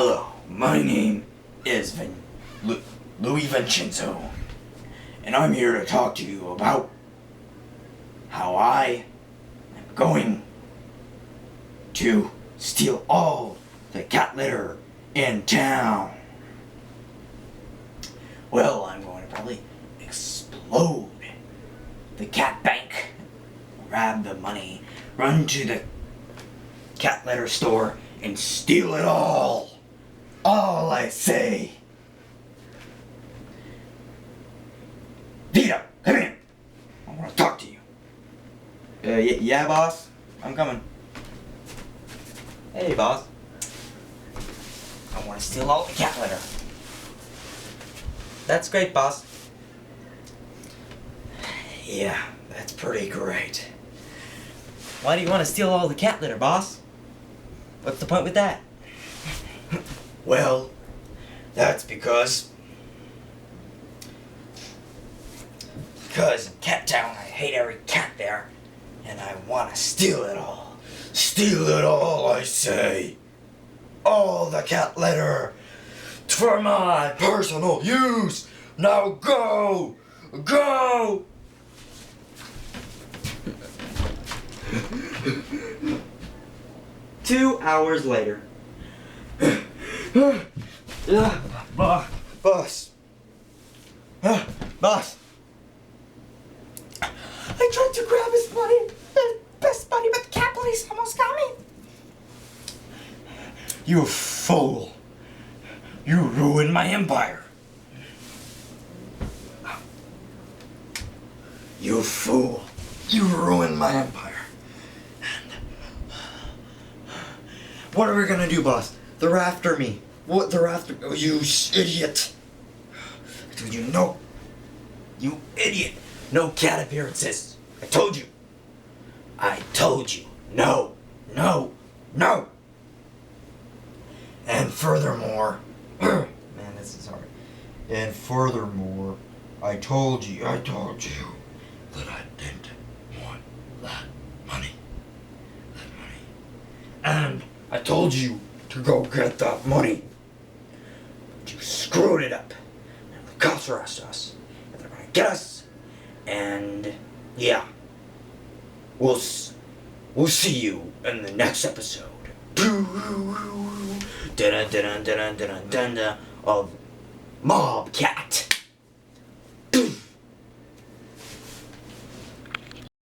Hello, my name is Louis Vincenzo, and I'm here to talk to you about how I am going to steal all the cat litter in town. Well, I'm going to probably explode the cat bank, grab the money, run to the cat litter store, and steal it all. All I say. Vito, come here. I want to talk to you. Yeah, boss. I'm coming. Hey, boss. I want to steal all the cat litter. That's great, boss. Yeah, that's pretty great. Why do you want to steal all the cat litter, boss? What's the point with that? Well, that's because in Cat Town I hate every cat there, and I want to steal it all. Steal it all, I say. All the cat litter for my personal use. Now go! Go! Two hours later. Boss. Boss. I tried to grab his money, the best buddy, but the cat police almost got me. You fool. You ruined my empire. You fool. You ruined my empire. What are we gonna do, boss? They're after me. What? They're after me? Oh, you idiot. I told you no. You idiot. No cat appearances. I told you. I told you. No. No. No. And furthermore. Man, this is hard. And furthermore, I told you that I didn't want that money. And I told you to go get that money. But you screwed it up. And the cops are after us. And they're gonna get us. And yeah. We'll see you in the next episode. Of Mob Cat.